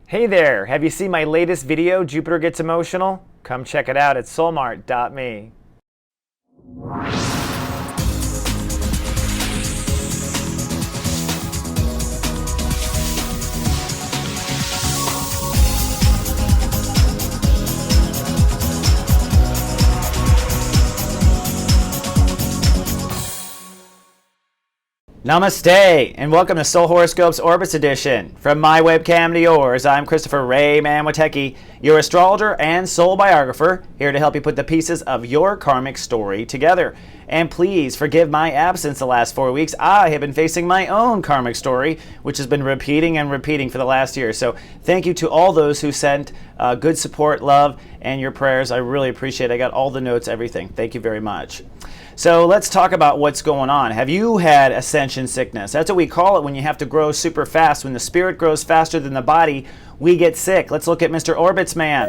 Hey there, have you seen my latest video, Jupiter Gets Emotional? Come check it out at soulmart.me. Namaste, and welcome to Soul Horoscopes Orbits Edition. From my webcam to yours, I'm Christopher Witecki, your astrologer and soul biographer, here to help you put the pieces of your karmic story together. And please forgive my absence the last 4 weeks. I have been facing my own karmic story, which has been repeating and repeating for the last year. So thank you to all those who sent good support, love, and your prayers. I really appreciate it. I got all the notes, everything. Thank you very much. So let's talk about what's going on. Have you had ascension sickness? That's what we call it when you have to grow super fast. When the spirit grows faster than the body, we get sick. Let's look at Mr. Orbits Man.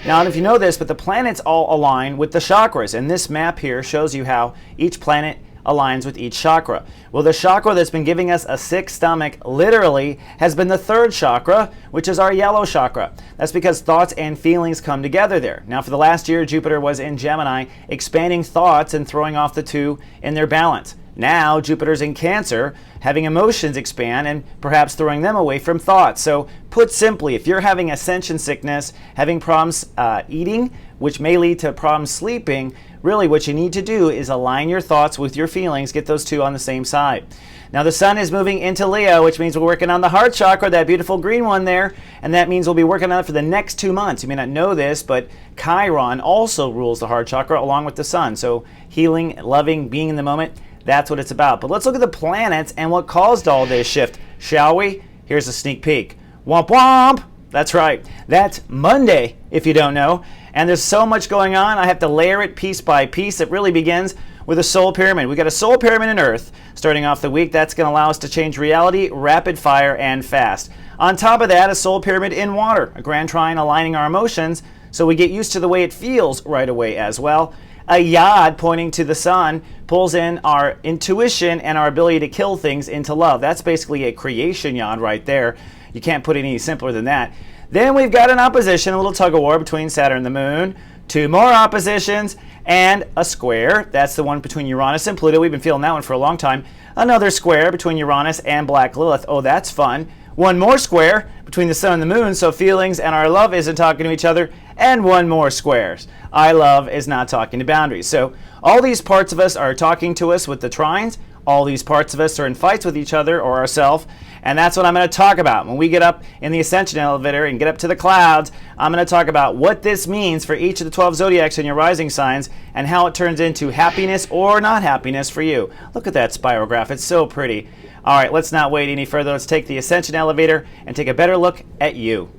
Now, I don't know if you know this, but the planets all align with the chakras. And this map here shows you how each planet aligns with each chakra. Well, the chakra that's been giving us a sick stomach literally has been the third chakra, which is our yellow chakra. That's because thoughts and feelings come together there. Now, for the last year, Jupiter was in Gemini, expanding thoughts and throwing off the two in their balance. Now, Jupiter's in Cancer, having emotions expand and perhaps throwing them away from thoughts. So, put simply, if you're having ascension sickness, having problems eating, which may lead to problems sleeping, really what you need to do is align your thoughts with your feelings, get those two on the same side. Now, the sun is moving into Leo, which means we're working on the heart chakra, that beautiful green one there, and that means we'll be working on it for the next 2 months. You may not know this, but Chiron also rules the heart chakra along with the sun. So, healing, loving, being in the moment, that's what it's about. But let's look at the planets and what caused all this shift, shall we? Here's a sneak peek. Womp womp! That's right. That's Monday, if you don't know. And there's so much going on, I have to layer it piece by piece. It really begins with a soul pyramid. We got a soul pyramid in Earth starting off the week. That's going to allow us to change reality, rapid fire, and fast. On top of that, a soul pyramid in water, a grand trine aligning our emotions so we get used to the way it feels right away as well. A yod pointing to the sun pulls in our intuition and our ability to kill things into love. That's basically a creation yod right there. You can't put it any simpler than that. Then we've got an opposition, a little tug of war between Saturn and the Moon, 2 more oppositions, and a square. That's the one between Uranus and Pluto. We've been feeling that one for a long time. Another square between Uranus and Black Lilith. Oh, that's fun. One more square between the Sun and the Moon, so feelings and our love isn't talking to each other. And one more square. I love is not talking to boundaries. So all these parts of us are talking to us with the trines. All these parts of us are in fights with each other or ourselves. And that's what I'm going to talk about. When we get up in the ascension elevator and get up to the clouds, I'm going to talk about what this means for each of the 12 zodiacs in your rising signs and how it turns into happiness or not happiness for you. Look at that spiral graph. It's so pretty. All right, let's not wait any further. Let's take the ascension elevator and take a better look at you.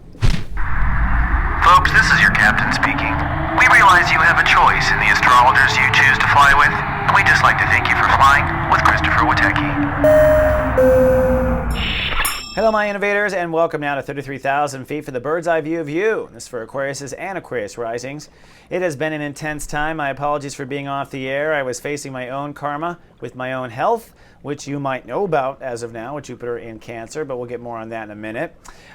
Folks, this is your captain speaking. We realize you have a choice in the astrologers you choose to fly with. We'd just like to thank you for flying with Christopher Witecki. Hello, my innovators, and welcome now to 33,000 feet for the bird's eye view of you. This is for Aquariuses and Aquarius risings. It has been an intense time. My apologies for being off the air. I was facing my own karma with my own health, which you might know about as of now with Jupiter in Cancer, but we'll get more on that in a minute.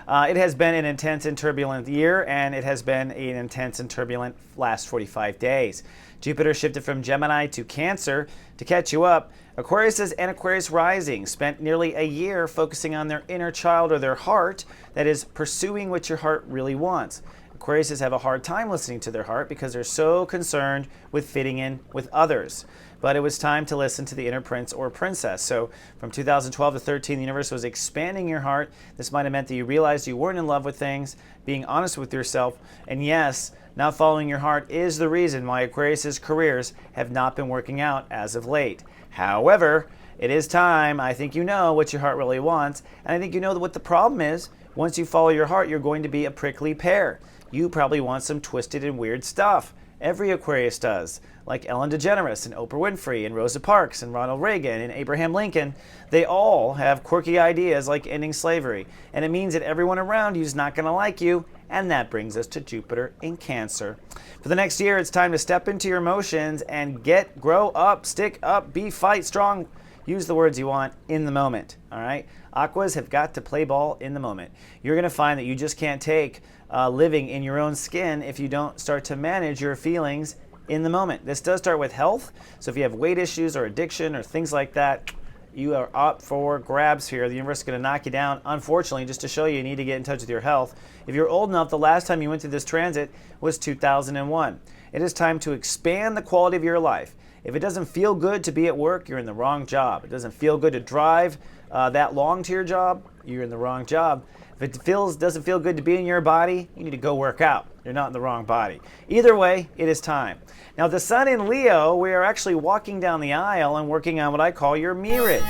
It has been an intense and turbulent year, and it has been an intense and turbulent last 45 days. Jupiter shifted from Gemini to Cancer. To catch you up, Aquariuses and Aquarius rising spent nearly a year focusing on their inner child or their heart, that is, pursuing what your heart really wants. Aquariuses have a hard time listening to their heart because they're so concerned with fitting in with others. But it was time to listen to the inner prince or princess. So from 2012 to 13, the universe was expanding your heart. This might have meant that you realized you weren't in love with things, being honest with yourself, and yes, not following your heart is the reason why Aquarius' careers have not been working out as of late. However, it is time. I think you know what your heart really wants, and I think you know what the problem is. Once you follow your heart, you're going to be a prickly pear. You probably want some twisted and weird stuff. Every Aquarius does. Like Ellen DeGeneres and Oprah Winfrey and Rosa Parks and Ronald Reagan and Abraham Lincoln. They all have quirky ideas like ending slavery. And it means that everyone around you is not going to like you. And that brings us to Jupiter in Cancer. For the next year, it's time to step into your emotions and grow up, stick up, fight strong. use the words you want in the moment, all right? Aquas have got to play ball in the moment. You're going to find that you just can't take living in your own skin if you don't start to manage your feelings in the moment. This does start with health. So if you have weight issues or addiction or things like that, you are up for grabs here. The universe is going to knock you down, unfortunately, just to show you need to get in touch with your health. If you're old enough, the last time you went through this transit was 2001. It is time to expand the quality of your life. If it doesn't feel good to be at work, you're in the wrong job. It doesn't feel good to drive that long to your job, you're in the wrong job. If it doesn't feel good to be in your body, you need to go work out. You're not in the wrong body. Either way, it is time. Now, the sun in Leo, we are actually walking down the aisle and working on what I call your mirage.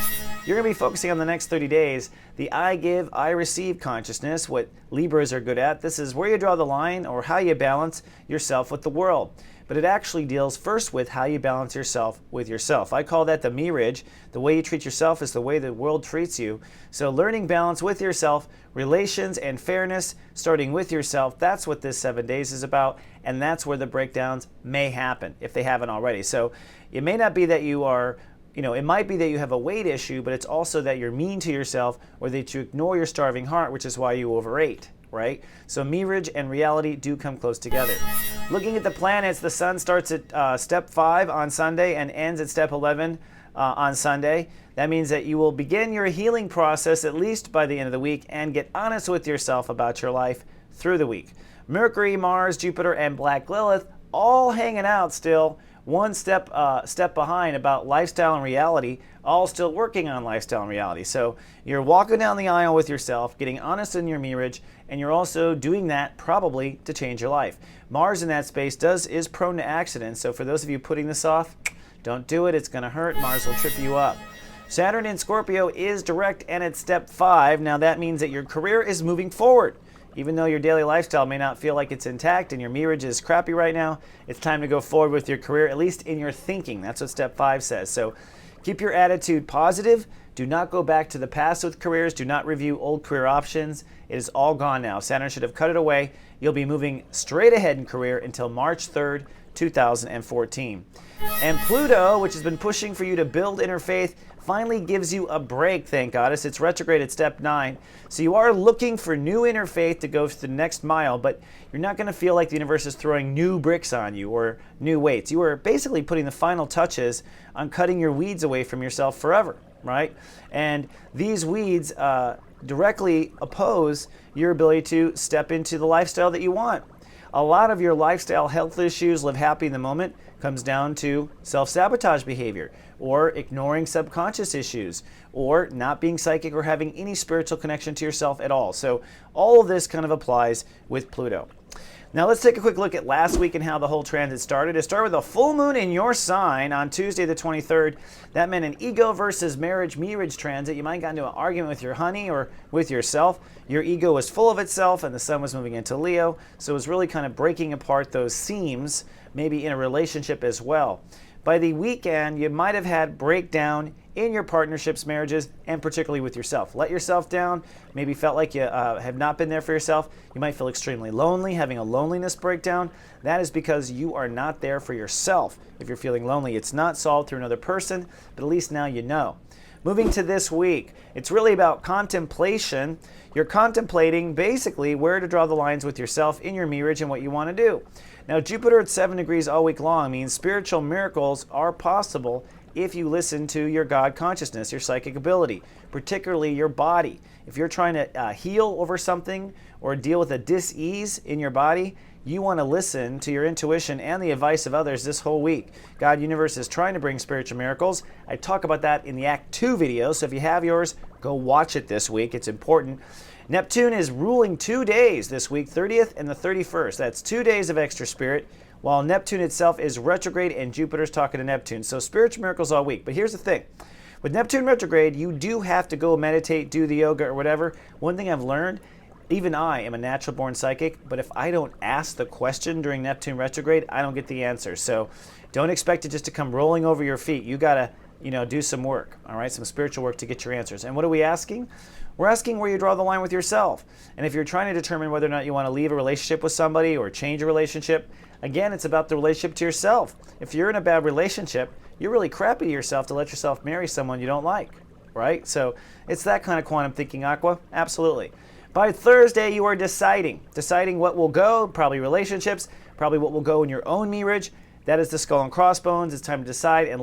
You're going to be focusing on the next 30 days, the I give, I receive consciousness, what Libras are good at. This is where you draw the line or how you balance yourself with the world. But it actually deals first with how you balance yourself with yourself. I call that the mirage. The way you treat yourself is the way the world treats you. So learning balance with yourself, relations and fairness, starting with yourself, that's what this 7 days is about. And that's where the breakdowns may happen if they haven't already. So it may not be that you are, it might be that you have a weight issue, but it's also that you're mean to yourself or that you ignore your starving heart, which is why you overate. Right? So mirage and reality do come close together. Looking at the planets, the sun starts at step 5 on Sunday and ends at step 11 on Sunday. That means that you will begin your healing process at least by the end of the week and get honest with yourself about your life through the week. Mercury, Mars, Jupiter, and Black Lilith all hanging out still, one step behind about lifestyle and reality, all still working on lifestyle and reality. So you're walking down the aisle with yourself, getting honest in your mirage, and you're also doing that probably to change your life. Mars in that space is prone to accidents, so for those of you putting this off, don't do it. It's going to hurt. Mars will trip you up. Saturn in Scorpio is direct and at step 5. Now that means that your career is moving forward. Even though your daily lifestyle may not feel like it's intact and your mirage is crappy right now, it's time to go forward with your career, at least in your thinking. That's what step 5 says. So keep your attitude positive. Do not go back to the past with careers. Do not review old career options. It is all gone now. Saturn should have cut it away. You'll be moving straight ahead in career until March 3rd, 2014. And Pluto, which has been pushing for you to build inner faith, finally gives you a break, thank goddess. It's retrograde at step 9. So you are looking for new inner faith to go to the next mile, but you're not going to feel like the universe is throwing new bricks on you or new weights. You are basically putting the final touches on cutting your weeds away from yourself forever, right? And these weeds directly oppose your ability to step into the lifestyle that you want. A lot of your lifestyle health issues, live happy in the moment, comes down to self-sabotage behavior or ignoring subconscious issues or not being psychic or having any spiritual connection to yourself at all. So all of this kind of applies with Pluto. Now let's take a quick look at last week and how the whole transit started. It started with a full moon in your sign on Tuesday the 23rd. That meant an ego versus mirage transit. You might have gotten into an argument with your honey or with yourself. Your ego was full of itself and the sun was moving into Leo. So it was really kind of breaking apart those seams, maybe in a relationship as well. By the weekend, you might have had breakdown in your partnerships, marriages, and particularly with yourself. Let yourself down, maybe felt like you have not been there for yourself. You might feel extremely lonely, having a loneliness breakdown. That is because you are not there for yourself. If you're feeling lonely, it's not solved through another person, but at least now you know. Moving to this week, it's really about contemplation. You're contemplating basically where to draw the lines with yourself in your mirage and what you want to do. Now, Jupiter at 7 degrees all week long means spiritual miracles are possible if you listen to your God consciousness, your psychic ability, particularly your body. If you're trying to heal over something or deal with a dis-ease in your body, you want to listen to your intuition and the advice of others this whole week. God Universe is trying to bring spiritual miracles. I talk about that in the Act 2 video, so if you have yours, go watch it this week. It's important. Neptune is ruling 2 days this week, 30th and the 31st. That's 2 days of extra spirit, while Neptune itself is retrograde and Jupiter's talking to Neptune. So spiritual miracles all week. But here's the thing. With Neptune retrograde, you do have to go meditate, do the yoga or whatever. One thing I've learned, even I am a natural born psychic, but if I don't ask the question during Neptune retrograde, I don't get the answer. So don't expect it just to come rolling over your feet. You got to do some work, all right, some spiritual work to get your answers. And what are we asking? We're asking where you draw the line with yourself. And if you're trying to determine whether or not you want to leave a relationship with somebody or change a relationship, again, it's about the relationship to yourself. If you're in a bad relationship, you're really crappy to yourself to let yourself marry someone you don't like, right? So it's that kind of quantum thinking, Aqua. Absolutely. By Thursday, you are deciding what will go, probably relationships, probably what will go in your own marriage. That is the skull and crossbones. It's time to decide and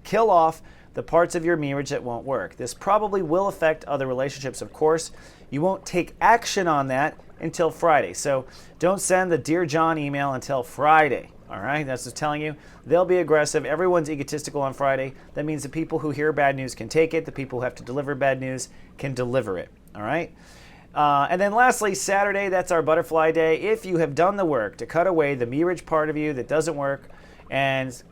kill off the parts of your marriage that won't work. This probably will affect other relationships, of course. You won't take action on that until Friday. So don't send the Dear John email until Friday. All right, that's just telling you. They'll be aggressive. Everyone's egotistical on Friday. That means the people who hear bad news can take it. The people who have to deliver bad news can deliver it. All right. And then lastly, Saturday, that's our butterfly day. If you have done the work to cut away the marriage part of you that doesn't work and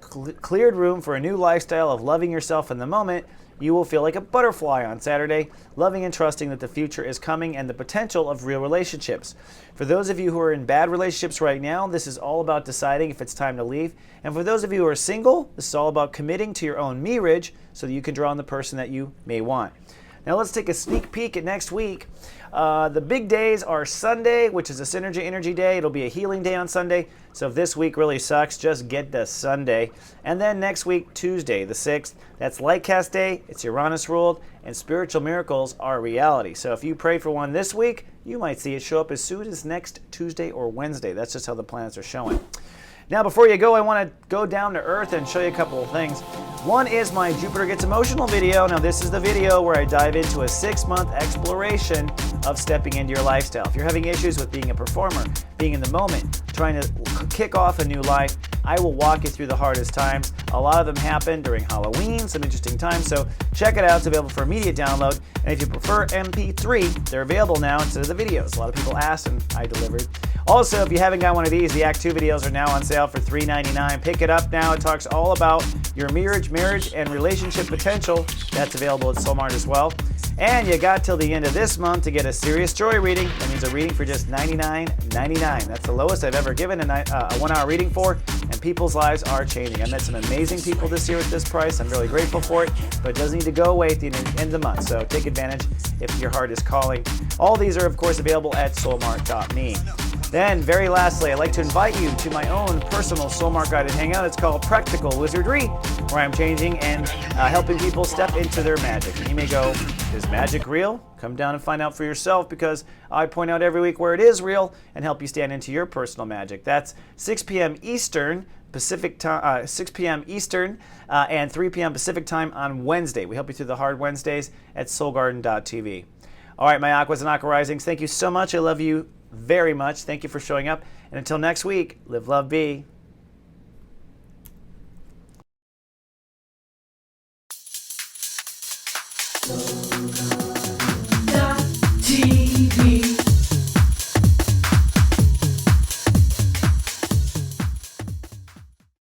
cleared room for a new lifestyle of loving yourself in the moment, you will feel like a butterfly on Saturday, loving and trusting that the future is coming and the potential of real relationships. For those of you who are in bad relationships right now, this is all about deciding if it's time to leave. And for those of you who are single, this is all about committing to your own marriage so that you can draw on the person that you may want. Now let's take a sneak peek at next week. The big days are Sunday, which is a Synergy Energy Day. It'll be a healing day on Sunday. So if this week really sucks, just get the Sunday. And then next week, Tuesday, the 6th, that's Lightcast Day. It's Uranus ruled, and spiritual miracles are reality. So if you pray for one this week, you might see it show up as soon as next Tuesday or Wednesday. That's just how the planets are showing. Now, before you go, I want to go down to Earth and show you a couple of things. One is my Jupiter Gets Emotional video. Now, this is the video where I dive into a 6-month exploration of stepping into your lifestyle. If you're having issues with being a performer, being in the moment, trying to kick off a new life, I will walk you through the hardest times. A lot of them happen during Halloween, some interesting times, so check it out. It's available for immediate download. And if you prefer MP3, they're available now instead of the videos. A lot of people asked and I delivered. Also, if you haven't got one of these, the Act 2 videos are now on sale for $3.99. Pick it up now. It talks all about your marriage, and relationship potential. That's available at Soulmart as well. And you got till the end of this month to get a serious joy reading. That means a reading for just $99.99. That's the lowest I've ever given a 1-hour reading for, and people's lives are changing. I met some amazing people this year at this price. I'm really grateful for it, but it doesn't need to go away at the end of the month, so take advantage if your heart is calling. All these are, of course, available at soulmart.me. Then, very lastly, I'd like to invite you to my own personal Soulmart guided hangout. It's called Practical Wizardry, where I'm changing and helping people step into their magic. And you may go, is magic real? Come down and find out for yourself, because I point out every week where it is real and help you stand into your personal magic. That's 6 p.m. Eastern Pacific time, 6 p.m. Eastern and 3 p.m. Pacific time on Wednesday. We help you through the hard Wednesdays at soulgarden.tv. All right, my Aquas and Aqua Risings, thank you so much. I love you very much. Thank you for showing up. And until next week, live, love, be.